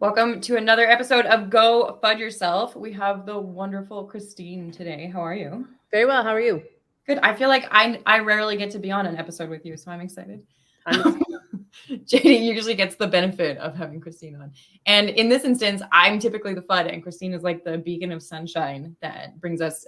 Welcome to another episode of Go FUD Yourself. We have the wonderful Christine today. How are you? Very well. How are you? Good. I feel like I rarely get to be on an episode with you, so I'm excited. JD usually gets the benefit of having Christine on. And in this instance, I'm typically the FUD, and Christine is like the beacon of sunshine that brings us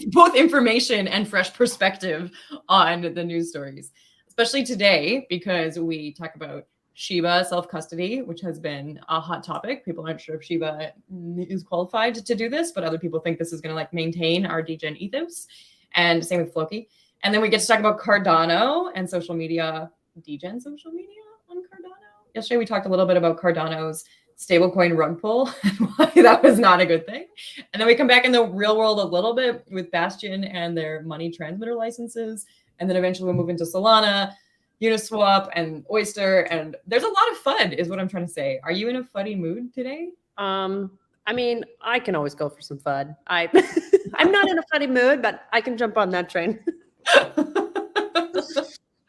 both information and fresh perspective on the news stories, especially today, because we talk about Shiba self-custody, which has been a hot topic. People aren't sure if Shiba is qualified to do this, but other people think this is going to like maintain our degen ethos. And same with Floki. And then we get to talk about Cardano and social media, degen social media on Cardano. Yesterday, we talked a little bit about Cardano's stablecoin rug pull and why that was not a good thing. And then we come back in the real world a little bit with Bastion and their money transmitter licenses. And then eventually we'll move into Solana, Uniswap, and Oyster. And there's a lot of FUD is what I'm trying to say. Are you in a FUDdy mood today? I mean, I can always go for some FUD. I'm not in a FUDdy mood, but I can jump on that train.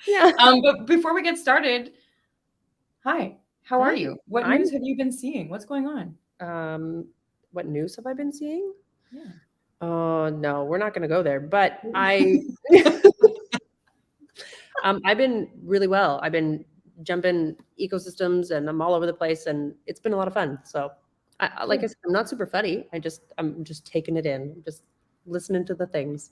Yeah. But before we get started, hi, how are you? What news have you been seeing? What's going on? What news have I been seeing? Yeah. No, we're not going to go there. But I've been really well. I've been jumping ecosystems, and I'm all over the place, and it's been a lot of fun. So, like I said, I'm not super FUDdy. I'm just taking it in, just listening to the things.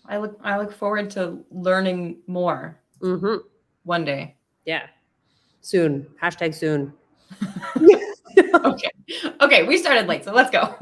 I look forward to learning more. Mm-hmm. One day. Yeah. Soon. Hashtag soon. Okay. We started late, so let's go.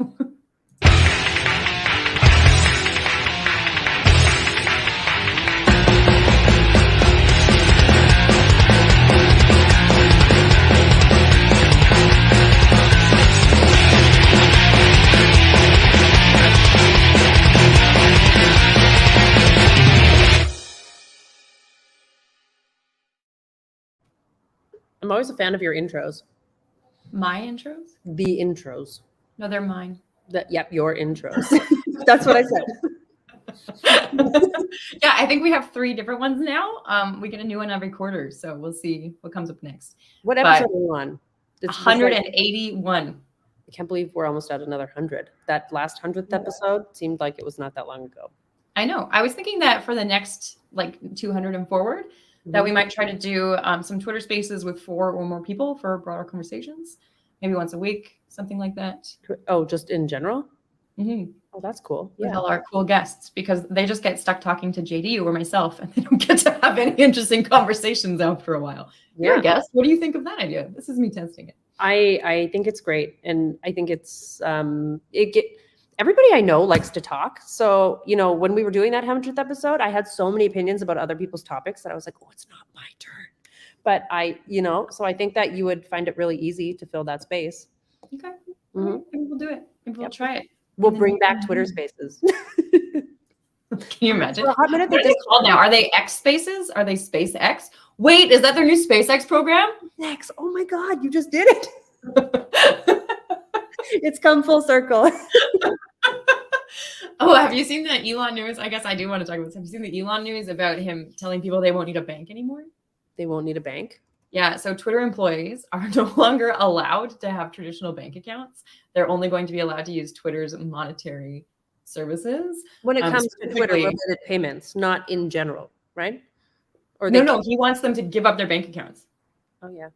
I'm always a fan of your intros. My intros? The intros. No, they're mine. Yep, your intros. That's what I said. Yeah, I think we have 3 different ones now. We get a new one every quarter, so we'll see what comes up next. What episode are you on? 181. I can't believe we're almost at another 100. That last 100th episode seemed like it was not that long ago. I know. I was thinking that for the next 200 and forward, that we might try to do some Twitter spaces with 4 or more people for broader conversations, maybe once a week, something like that. Oh, just in general? Mm-hmm. Oh, that's cool. Yeah. With all our cool guests, because they just get stuck talking to JD or myself, and they don't get to have any interesting conversations after a while. You're a guest. What do you think of that idea? This is me testing it. I think it's great, and I think it's everybody I know likes to talk. So, when we were doing that 100th episode, I had so many opinions about other people's topics that I was like, oh, it's not my turn. But so I think that you would find it really easy to fill that space. Okay. Mm-hmm. Maybe we'll do it. Maybe we'll try it. We'll bring back Twitter spaces. Can you imagine? For a hot minute, what are they called now? Are they X spaces? Are they SpaceX? Wait, is that their new SpaceX program? X. Oh my God, you just did it. It's come full circle. Oh, have you seen the Elon news? I guess I do want to talk about this. Have you seen the Elon news about him telling people they won't need a bank anymore? They won't need a bank? Yeah, so Twitter employees are no longer allowed to have traditional bank accounts. They're only going to be allowed to use Twitter's monetary services. When it comes to Twitter-related payments, not in general, right? Or no, he wants them to give up their bank accounts. Oh, yeah.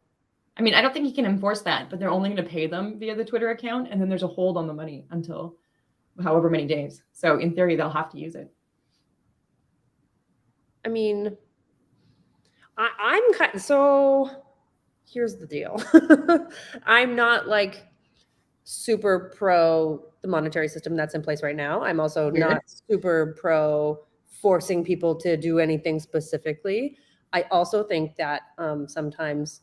I mean, I don't think he can enforce that, but they're only going to pay them via the Twitter account, and then there's a hold on the money until however many days. So in theory, they'll have to use it. I mean, I'm kind of, so here's the deal. I'm not super pro the monetary system that's in place right now. I'm also not super pro forcing people to do anything specifically. I also think that sometimes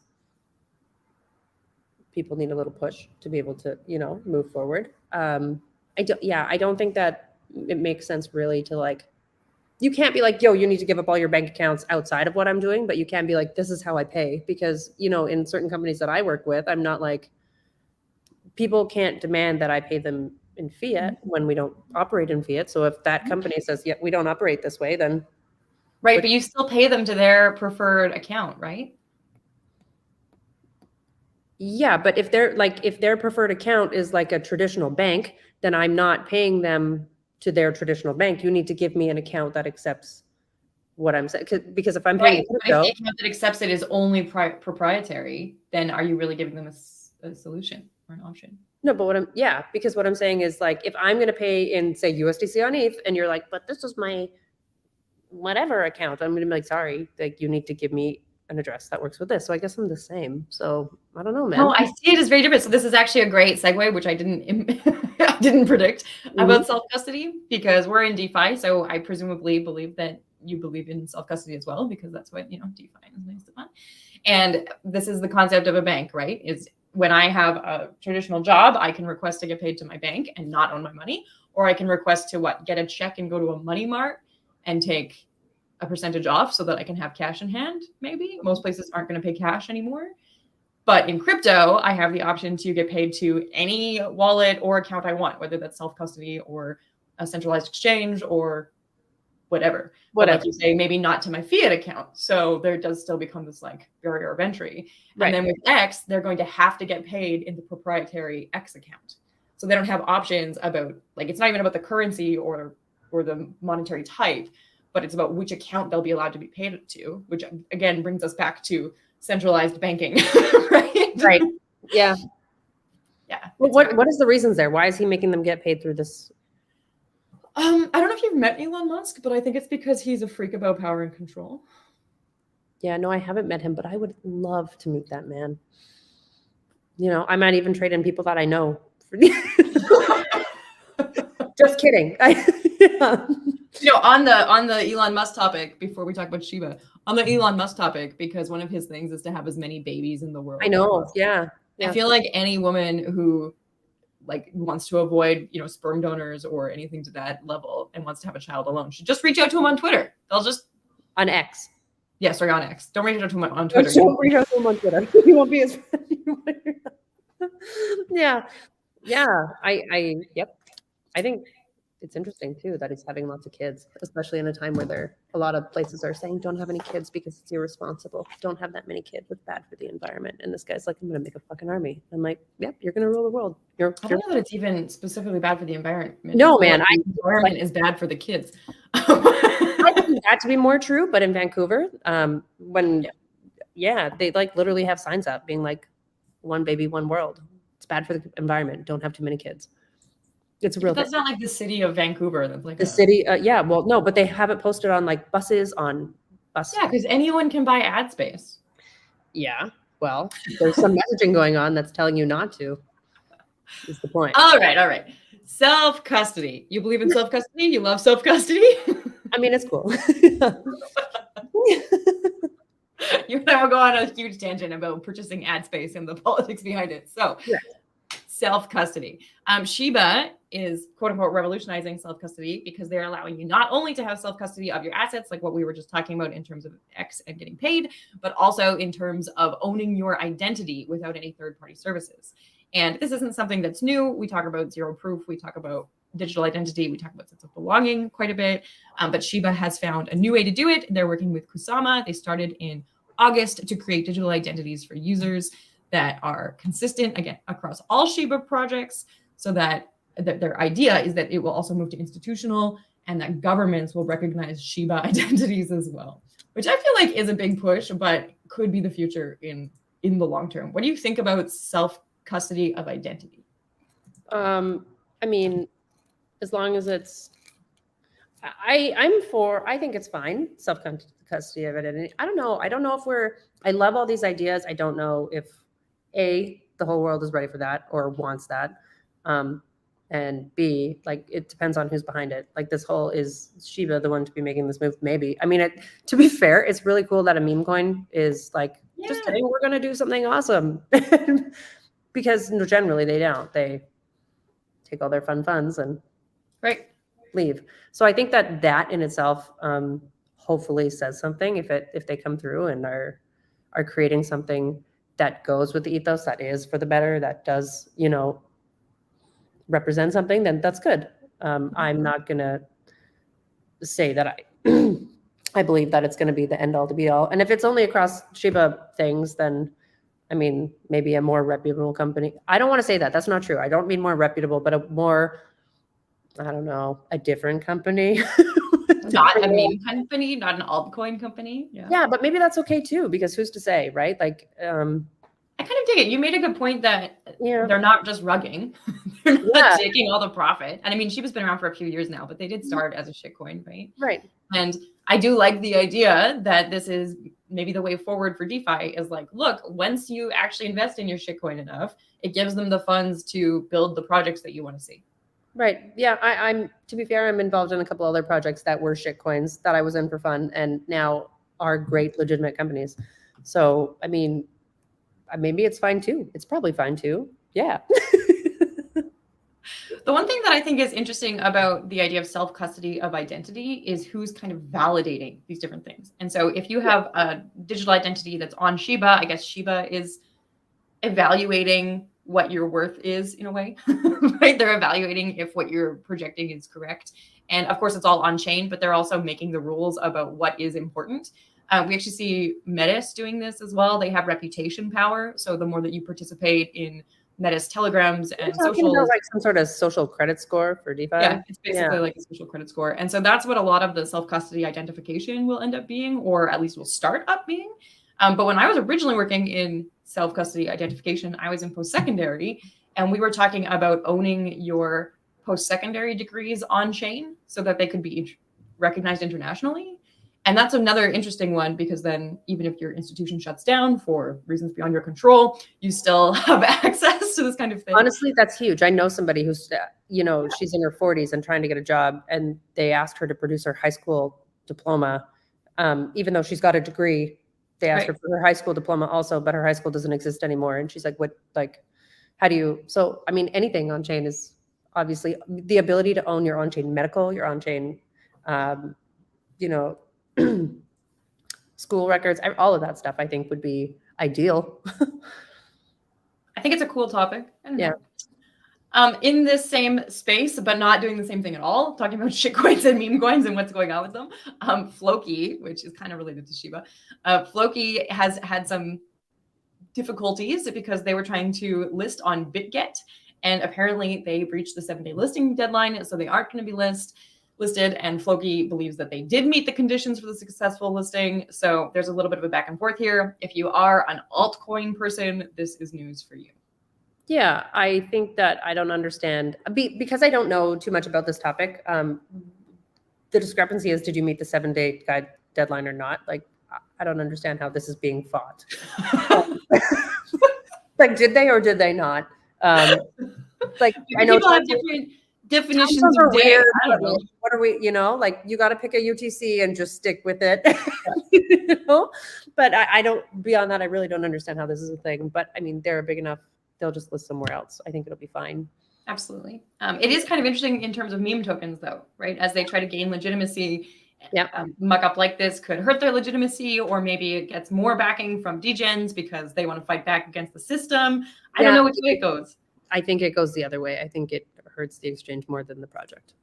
people need a little push to be able to, move forward. I don't think that it makes sense really to you can't be like, yo, you need to give up all your bank accounts outside of what I'm doing, but you can be like, this is how I pay. Because, in certain companies that I work with, I'm not people can't demand that I pay them in fiat when we don't operate in fiat. So if that company says, yeah, we don't operate this way, then. Right. But you still pay them to their preferred account, right? Yeah, but if their preferred account is like a traditional bank, then I'm not paying them to their traditional bank. You need to give me an account that accepts what I'm saying. Because if I'm paying Right. But if the account that accepts it is only proprietary, then are you really giving them a solution or an option? No, but because what I'm saying is like, if I'm going to pay in, say, USDC on ETH, and you're like, but this is my whatever account, I'm going to be like, sorry, like you need to give me an address that works with this. So I guess I'm the same. So I don't know, man. No, I see it as very different. So this is actually a great segue, which I didn't predict about self-custody, because we're in DeFi. So I presumably believe that you believe in self-custody as well, because that's what, DeFi is based upon. And this is the concept of a bank, right? Is when I have a traditional job, I can request to get paid to my bank and not own my money, or I can request to get a check and go to a money mart and take a percentage off so that I can have cash in hand. Maybe most places aren't going to pay cash anymore. But in crypto, I have the option to get paid to any wallet or account I want, whether that's self-custody or a centralized exchange or whatever. But like you say, maybe not to my fiat account. So there does still become this like barrier of entry. Right. And then with X, they're going to have to get paid in the proprietary X account. So they don't have options about, like, it's not even about the currency or the monetary type, but it's about which account they'll be allowed to be paid to, which again brings us back to centralized banking, right? Right. Yeah. Yeah. Well, what is the reasons there? Why is he making them get paid through this? I don't know if you've met Elon Musk, but I think it's because he's a freak about power and control. Yeah, no, I haven't met him, but I would love to meet that man. I might even trade in people that I know. Just kidding. On the Elon Musk topic, before we talk about Shiba, on the Elon Musk topic, because one of his things is to have as many babies in the world. I know. Yeah. I feel like any woman who wants to avoid, sperm donors or anything to that level and wants to have a child alone should just reach out to him on Twitter. They'll just on X. Yeah, sorry, on X. Don't reach out to him on Twitter. Don't reach out to him on Twitter. He won't be as Yeah. Yep. I think it's interesting too that he's having lots of kids, especially in a time where a lot of places are saying don't have any kids because it's irresponsible. Don't have that many kids. It's bad for the environment. And this guy's like, I'm going to make a fucking army. I'm like, yep, you're going to rule the world. I don't know that it's even specifically bad for the environment. No, man. The environment is bad for the kids. I think that to be more true, but in Vancouver, they literally have signs up being like, one baby, one world. It's bad for the environment. Don't have too many kids. It's a real. That's not like the city of Vancouver. That's like the city. Well, no, but they have it posted on buses on bus. Yeah, because anyone can buy ad space. Yeah. Well, there's some messaging going on that's telling you not to. Is the point. All right. Self-custody. You believe in self-custody? You love self-custody? I mean, it's cool. You and I will go on a huge tangent about purchasing ad space and the politics behind it. So, self-custody. Shiba is quote unquote revolutionizing self-custody because they're allowing you not only to have self-custody of your assets, like what we were just talking about in terms of X and getting paid, but also in terms of owning your identity without any third-party services. And this isn't something that's new. We talk about zero proof. We talk about digital identity. We talk about sense of belonging quite a bit. But Shiba has found a new way to do it. They're working with Kusama. They started in August to create digital identities for users that are consistent, again, across all Shiba projects, so that their idea is that it will also move to institutional and that governments will recognize Shiba identities as well, which I feel like is a big push, but could be the future in the long term. What do you think about self-custody of identity? I mean, as long as it's, I think it's fine, self-custody of identity. I don't know if I love all these ideas. I don't know if A, the whole world is ready for that or wants that. And B, it depends on who's behind it. This whole, is Shiba the one to be making this move? Maybe. I mean, to be fair, it's really cool that a meme coin is just kidding, we're going to do something awesome. Because generally they don't. They take all their funds and leave. So I think that in itself hopefully says something if they come through and are creating something that goes with the ethos, that is for the better, that does, represent something, then that's good. I'm not going to say that I believe that it's going to be the end all to be all. And if it's only across Shiba things, then I mean, maybe a more reputable company. I don't want to say that. That's not true. I don't mean more reputable, but a more, I don't know, a different company. Not a meme company, not an altcoin company. Yeah, but maybe that's okay too, because who's to say, right? Like, I kind of dig it. You made a good point that yeah, they're not just rugging. They're not taking all the profit. And I mean, Shiba's been around for a few years now, but they did start as a shitcoin, right? right. And I do like the idea that this is maybe the way forward for DeFi is like, look, once you actually invest in your shitcoin enough, it gives them the funds to build the projects that you want to see. Right. Yeah. I'm, to be fair, I'm involved in a couple other projects that were shitcoins that I was in for fun and now are great legitimate companies. So, I mean, maybe it's fine too. It's probably fine too. Yeah. The one thing that I think is interesting about the idea of self-custody of identity is who's kind of validating these different things. And so if you have a digital identity that's on Shiba, I guess Shiba is evaluating what your worth is in a way, right? They're evaluating if what you're projecting is correct. And of course, it's all on chain, but they're also making the rules about what is important. We actually see Metis doing this as well. They have reputation power. So the more that you participate in Metis telegrams and socials, about like some sort of social credit score for DeFi. Yeah, it's basically like a social credit score. And so that's what a lot of the self-custody identification will end up being, or at least will start up being. But when I was originally working in self-custody identification, I was in post-secondary, and we were talking about owning your post-secondary degrees on chain so that they could be recognized internationally. And that's another interesting one, because then even if your institution shuts down for reasons beyond your control, you still have access to this kind of thing. Honestly, that's huge. I know somebody who's, she's in her 40s and trying to get a job, and they asked her to produce her high school diploma. Even though she's got a degree, they asked her for her high school diploma also, but her high school doesn't exist anymore. And she's like, what, like, how do you, so, I mean, anything on chain is obviously the ability to own your on-chain medical, your on-chain, school records, all of that stuff, I think would be ideal. I think it's a cool topic. Yeah. In this same space, but not doing the same thing at all, talking about shitcoins and meme coins and what's going on with them. Floki, which is kind of related to Shiba, Floki has had some difficulties because they were trying to list on BitGet, and apparently they breached the 7-day listing deadline, so they aren't going to be listed. And Floki believes that they did meet the conditions for the successful listing. So there's a little bit of a back and forth here. If you are an altcoin person, this is news for you. Yeah, I think that I don't understand, because I don't know too much about this topic. The discrepancy is, did you meet the 7-day guide deadline or not? Like, I don't understand how this is being fought. Like, did they or did they not? Like, I know people have different definitions of weird. I don't know. What are we, like, you got to pick a UTC and just stick with it. But I don't, beyond that, I really don't understand how this is a thing. But I mean, they're big enough, they'll just list somewhere else. I think it'll be fine. Absolutely. It is kind of interesting in terms of meme tokens, though, right? As they try to gain legitimacy, muck up like this could hurt their legitimacy, or maybe it gets more backing from degens because they want to fight back against the system. I don't know which way it goes. I think it goes the other way. I think it hurts the exchange more than the project.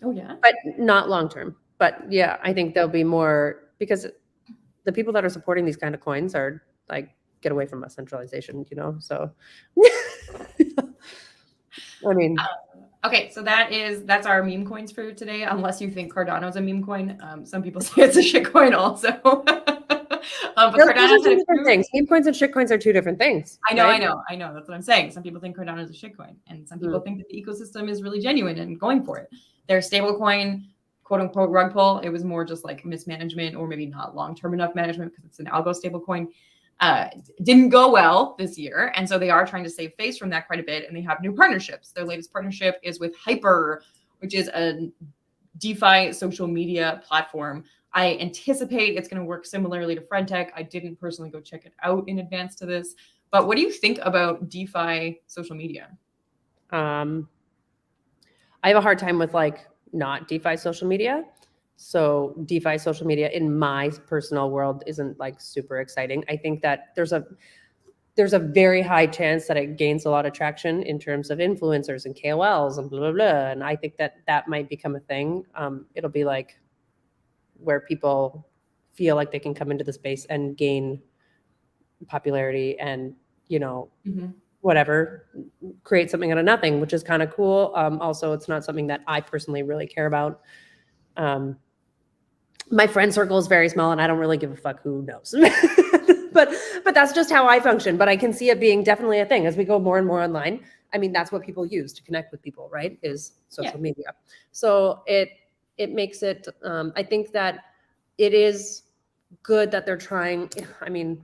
Oh, yeah. But not long term. But yeah, I think there'll be more, because the people that are supporting these kind of coins are like, get away from us, centralization, so I mean, okay, so that's our meme coins for today, unless you think Cardano's a meme coin. Some people say it's a shit coin also. But Cardano's two different things. Meme coins and shit coins are two different things. I know. That's what I'm saying. Some people think Cardano's a shit coin, and some people think that the ecosystem is really genuine and going for it. Their stable coin, quote unquote, rug pull, it was more just like mismanagement, or maybe not long-term enough management because it's an algo stable coin. Didn't go well this year. And so they are trying to save face from that quite a bit. And they have new partnerships. Their latest partnership is with Hyper, which is a DeFi social media platform. I anticipate it's going to work similarly to Fredtech. I didn't personally go check it out in advance to this. But what do you think about DeFi social media? I have a hard time with not DeFi social media. So DeFi social media in my personal world isn't super exciting. I think that there's a very high chance that it gains a lot of traction in terms of influencers and KOLs and blah, blah, blah. And I think that might become a thing. It'll be where people feel like they can come into the space and gain popularity and, you know, Mm-hmm. whatever, create something out of nothing, which is kind of cool. Also, it's not something that I personally really care about. My friend circle is very small and I don't really give a fuck who knows. but that's just how I function. But I can see it being definitely a thing as we go more and more online. I mean, that's what people use to connect with people, right? Is social media. So it makes it, I think that it is good that they're trying. I mean,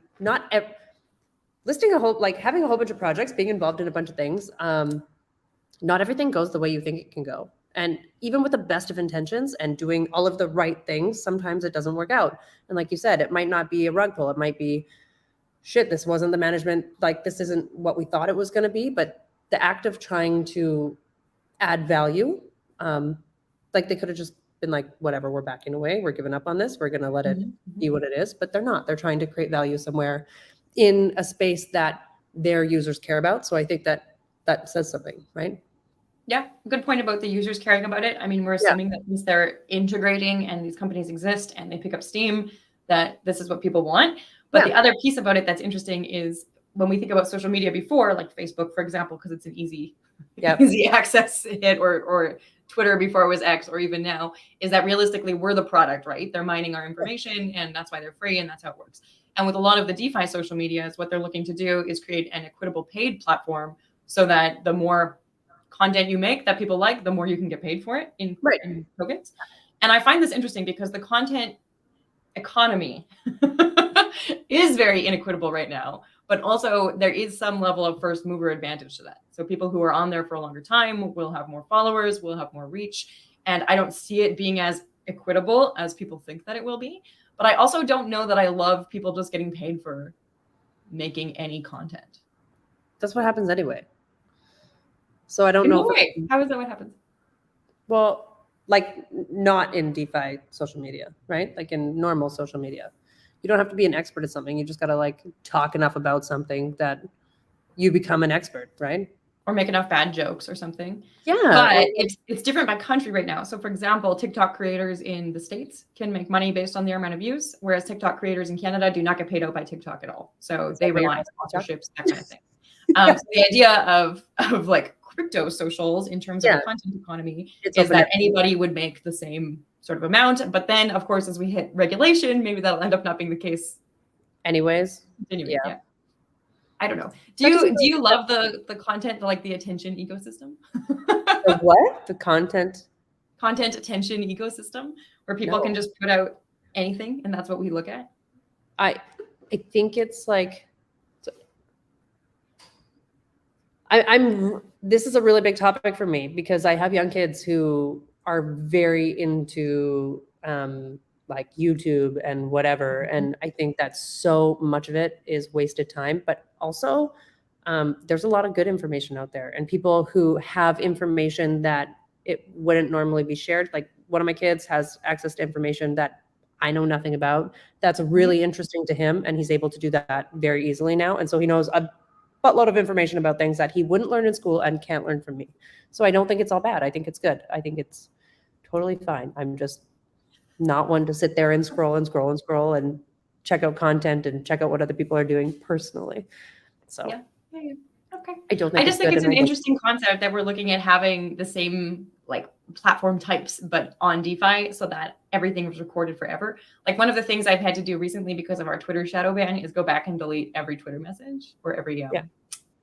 listing a whole, like having a whole bunch of projects, being involved in a bunch of things. Not everything goes the way you think it can go. And even with the best of intentions and doing all of the right things, sometimes it doesn't work out. And like you said, it might not be a rug pull. It might be, shit, this wasn't the management, like this isn't what we thought it was going to be. But the act of trying to add value, like they could have just been like, whatever, we're backing away. We're giving up on this. We're going to let it be what it is. But they're not. They're trying to create value somewhere in a space that their users care about. So I think that says something, right? Yeah, good point about the users caring about it. I mean, we're assuming that since they're integrating and these companies exist and they pick up steam, that this is what people want. But the other piece about it that's interesting is when we think about social media before, like Facebook, for example, because it's an easy access hit, or Twitter before it was X, or even now, is that realistically we're the product, right? They're mining our information and that's why they're free and that's how it works. And with a lot of the DeFi social medias, what they're looking to do is create an equitable paid platform so that the more content you make that people like, the more you can get paid for it in tokens. And I find this interesting because the content economy is very inequitable right now, but also there is some level of first mover advantage to that. So people who are on there for a longer time will have more followers, will have more reach. And I don't see it being as equitable as people think that it will be. But I also don't know that I love people just getting paid for making any content. That's what happens anyway. So I don't know. How is that what happens? Well, like not in DeFi social media, right? Like in normal social media. You don't have to be an expert at something. You just got to like talk enough about something that you become an expert, right? Or make enough bad jokes or something. Yeah. But it's different by country right now. So for example, TikTok creators in the States can make money based on their amount of views, whereas TikTok creators in Canada do not get paid out by TikTok at all. So they rely on sponsorships, that kind of thing. So the idea of like crypto socials in terms of the content economy is that anybody would make the same sort of amount. But then, of course, as we hit regulation, maybe that'll end up not being the case. Anyways. Yeah. I don't know. Do you love the content, like the attention ecosystem? The what? The content attention ecosystem where people can just put out anything and that's what we look at? I think it's like this is a really big topic for me because I have young kids who are very into like YouTube and whatever. And I think that so much of it is wasted time, but also there's a lot of good information out there and people who have information that it wouldn't normally be shared. Like one of my kids has access to information that I know nothing about. That's really interesting to him. And he's able to do that very easily now. And so he knows a buttload of information about things that he wouldn't learn in school and can't learn from me. So I don't think it's all bad. I think it's good. I think it's totally fine. I'm just not one to sit there and scroll and check out content and check out what other people are doing personally. So okay. I just think it's an interesting concept that we're looking at having the same like platform types, but on DeFi so that everything was recorded forever. Like one of the things I've had to do recently because of our Twitter shadow ban is go back and delete every Twitter message or every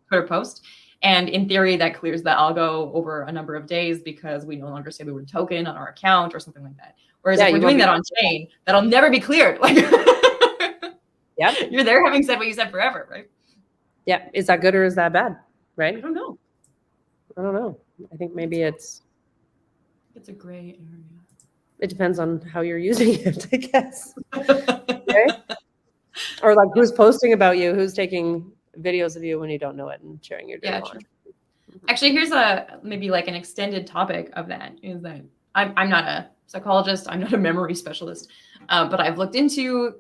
Twitter post. And in theory, that clears the algo over a number of days because we no longer say the word token on our account or something like that. Whereas if we're doing that on chain, that'll never be cleared. Like, you're there having said what you said forever, right? Yeah. Is that good or is that bad? Right? I don't know. I think maybe it's a gray area. It depends on how you're using it, I guess. Right? Or like who's posting about you, who's taking videos of you when you don't know it and sharing your dirty laundry. Actually, here's maybe like an extended topic of that is that I'm not a psychologist, I'm not a memory specialist, but I've looked into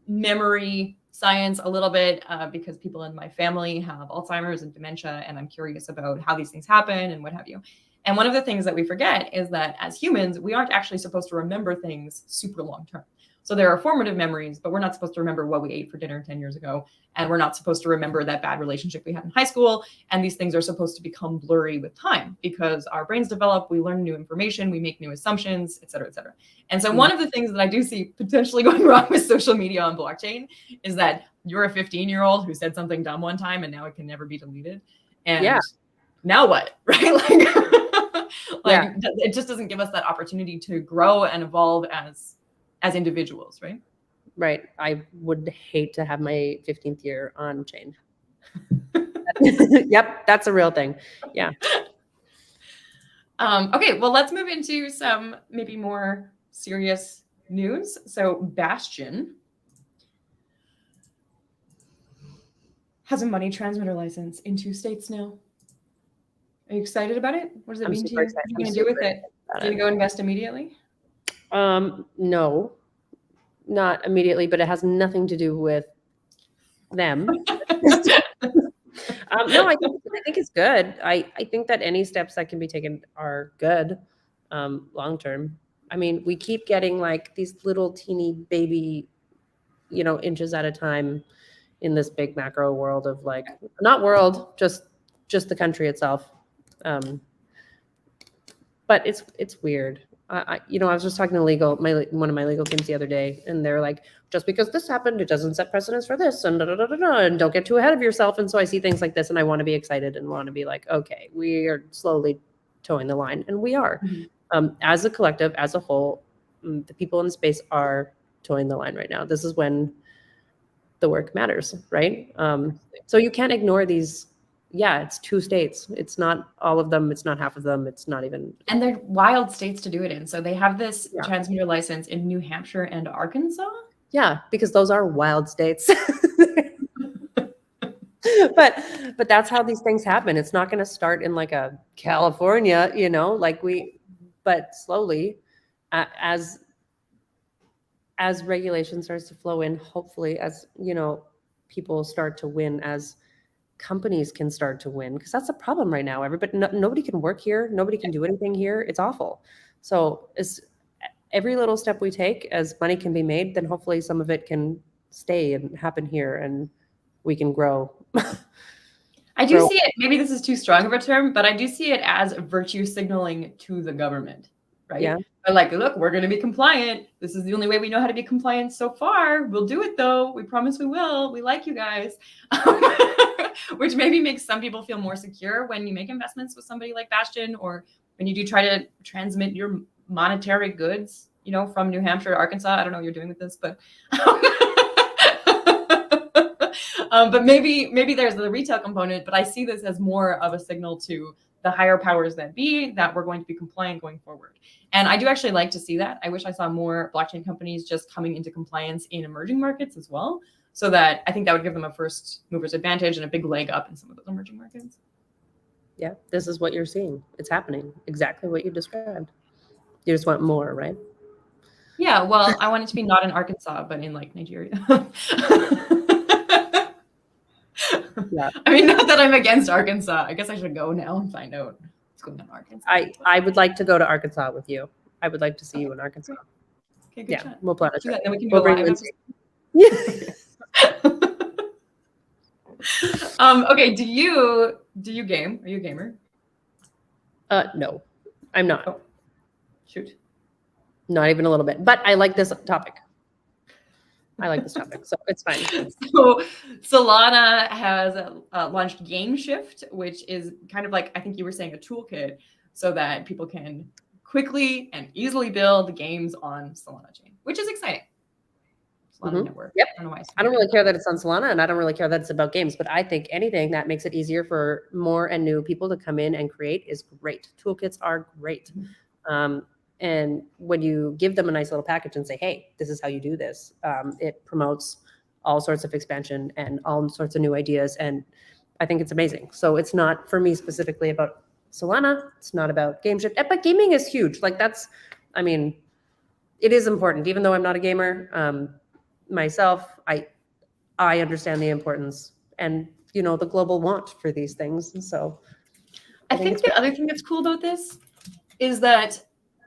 memory science a little bit because people in my family have Alzheimer's and dementia, and I'm curious about how these things happen and what have you. And one of the things that we forget is that as humans, we aren't actually supposed to remember things super long term. So there are formative memories, but we're not supposed to remember what we ate for dinner 10 years ago. And we're not supposed to remember that bad relationship we had in high school. And these things are supposed to become blurry with time because our brains develop, we learn new information, we make new assumptions, et cetera, et cetera. And so one of the things that I do see potentially going wrong with social media on blockchain is that you're a 15-year-old who said something dumb one time and now it can never be deleted. And now what, right? It just doesn't give us that opportunity to grow and evolve as individuals, right? Right. I would hate to have my 15th year on chain. Yep, that's a real thing. Yeah. Okay, well, let's move into some maybe more serious news. So Bastion has a money transmitter license in 2 states now. Are you excited about it? What does it mean to you? What are you going to do with it? Are you going to go invest immediately? No, not immediately, but it has nothing to do with them. No, I think it's good. I think that any steps that can be taken are good long term. I mean, we keep getting like these little teeny baby, inches at a time in this big macro world of like, not world, just the country itself. But it's weird. I was just talking to one of my legal teams the other day, and they're like, just because this happened, it doesn't set precedence for this, and and don't get too ahead of yourself. And so I see things like this, and I want to be excited and want to be like, okay, we are slowly towing the line, and we are. As a collective, as a whole, the people in the space are towing the line right now. This is when the work matters, right? So you can't ignore these. Yeah, it's 2 states. It's not all of them. It's not half of them. It's not even. And they're wild states to do it in. So they have this transmitter license in New Hampshire and Arkansas. Yeah, because those are wild states. But that's how these things happen. It's not going to start in like a California, but slowly, as regulation starts to flow in, hopefully, as people start to win, as companies can start to win, because that's a problem right now. Nobody can work here. Nobody can do anything here. It's awful. So it's every little step we take as money can be made, then hopefully some of it can stay and happen here and we can grow. I do see it, maybe this is too strong of a term, but I do see it as virtue signaling to the government, right? Yeah. But like, look, we're going to be compliant. This is the only way we know how to be compliant so far. We'll do it though. We promise we will. We like you guys. Which maybe makes some people feel more secure when you make investments with somebody like Bastion, or when you do try to transmit your monetary goods, from New Hampshire to Arkansas. I don't know what you're doing with this, but but maybe there's the retail component, but I see this as more of a signal to the higher powers that be that we're going to be compliant going forward. And I do actually like to see that. I wish I saw more blockchain companies just coming into compliance in emerging markets as well, so that I think that would give them a first mover's advantage and a big leg up in some of those emerging markets. Yeah, this is what you're seeing. It's happening. Exactly what you described. You just want more, right? Yeah, well, I want it to be not in Arkansas, but in like Nigeria. Yeah. I mean, not that I'm against Arkansas. I guess I should go now and find out what's going on in Arkansas. I would like to go to Arkansas with you. I would like to see you in Arkansas. Okay, good shot. We'll plan a trip. Then we can go live. Okay, do you game? Are you a gamer? No, I'm not. Oh, shoot. Not even a little bit. But I like this topic. So it's fine. So Solana has launched Game Shift, which is kind of like, I think you were saying, a toolkit so that people can quickly and easily build games on Solana chain, which is exciting. Solana network. Yep. I don't really care that it's on Solana, and I don't really care that it's about games, but I think anything that makes it easier for more and new people to come in and create is great. Toolkits are great. And when you give them a nice little package and say, hey, this is how you do this, it promotes all sorts of expansion and all sorts of new ideas. And I think it's amazing. So it's not for me specifically about Solana. It's not about Game Shift. But gaming is huge. Like it is important, even though I'm not a gamer myself. I understand the importance and, the global want for these things. And so I think the other thing that's cool about this is that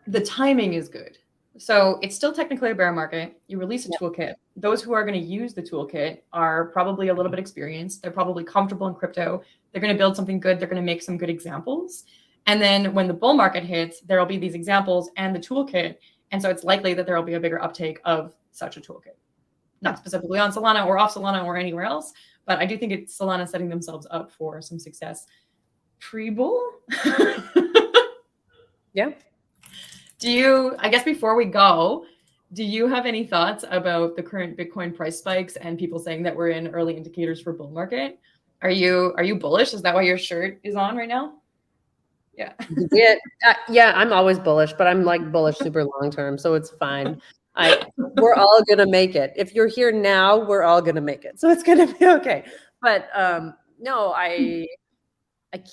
the timing is good. So it's still technically a bear market. You release a toolkit. Those who are going to use the toolkit are probably a little bit experienced. They're probably comfortable in crypto. They're going to build something good. They're going to make some good examples. And then when the bull market hits, there will be these examples and the toolkit. And so it's likely that there will be a bigger uptake of such a toolkit. Not specifically on Solana or off Solana or anywhere else, but I do think it's Solana setting themselves up for some success pre-bull. Yeah. Do you, I guess before we go, do you have any thoughts about the current Bitcoin price spikes and people saying that we're in early indicators for bull market? Are you bullish? Is that why your shirt is on right now? Yeah. Yeah, I'm always bullish, but I'm like bullish super long term, so it's fine. We're all gonna make it. If you're here now, we're all gonna make it, so it's gonna be okay. But no, I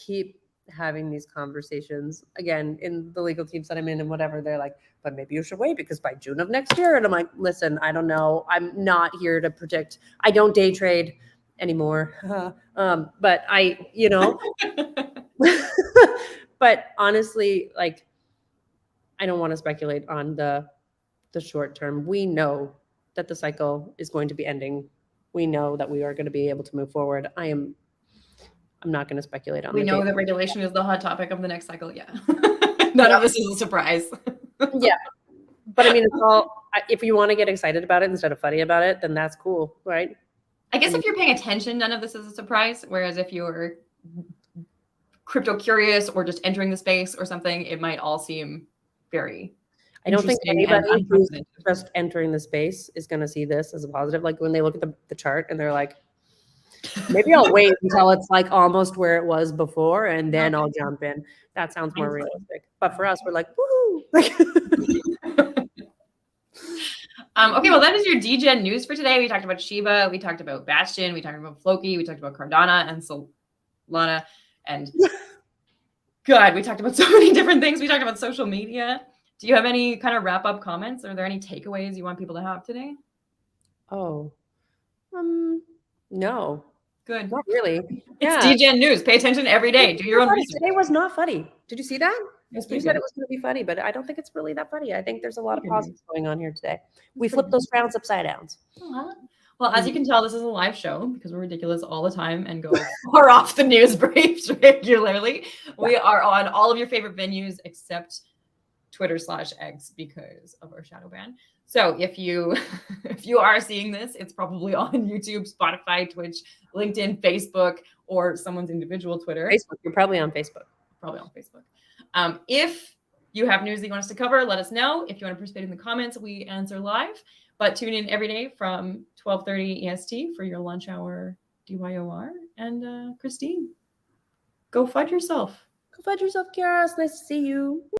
keep having these conversations again in the legal teams that I'm in and whatever. They're like, but maybe you should wait because by June of next year. And I'm like, listen, I don't know. I'm not here to predict. I don't day trade anymore. But but honestly, like, I don't want to speculate on the short term. We know that the cycle is going to be ending. We know that we are going to be able to move forward. I'm not going to speculate on. We know that regulation is the hot topic of the next cycle. Yeah, none of this is a surprise. Yeah, but I mean, it's all. If you want to get excited about it instead of funny about it, then that's cool, right? I guess if you're paying attention, none of this is a surprise. Whereas if you're crypto curious or just entering the space or something, it might all seem very. I don't think anybody who's just entering the space is going to see this as a positive. Like when they look at the chart and they're like, maybe I'll wait until it's like almost where it was before and then I'll jump in. That sounds more realistic. But for us, we're like, woohoo. Okay, well, that is your degen news for today. We talked about Shiba, we talked about Bastion, we talked about Floki, we talked about Cardano and Solana, and God, we talked about so many different things. We talked about social media. Do you have any kind of wrap-up comments? Are there any takeaways you want people to have today? Oh, no. Good. Not really. It's degen news. Pay attention every day. Do your own research. Today was not funny. Did you see that? You said it was going to be funny, but I don't think it's really that funny. I think there's a lot of positives going on here today. We flipped those frowns upside down. Well, as you can tell, this is a live show because we're ridiculous all the time and go far off the news briefs regularly. We are on all of your favorite venues except Twitter/X because of our shadow ban. So if you are seeing this, it's probably on YouTube, Spotify, Twitch, LinkedIn, Facebook, or someone's individual Twitter. Facebook. You're probably on Facebook. Probably on Facebook. If you have news that you want us to cover, let us know. If you want to participate in the comments, we answer live. But tune in every day from 12:30 EST for your lunch hour DYOR. And Christine, go FUD yourself. Go FUD yourself, Kiara. It's nice to see you.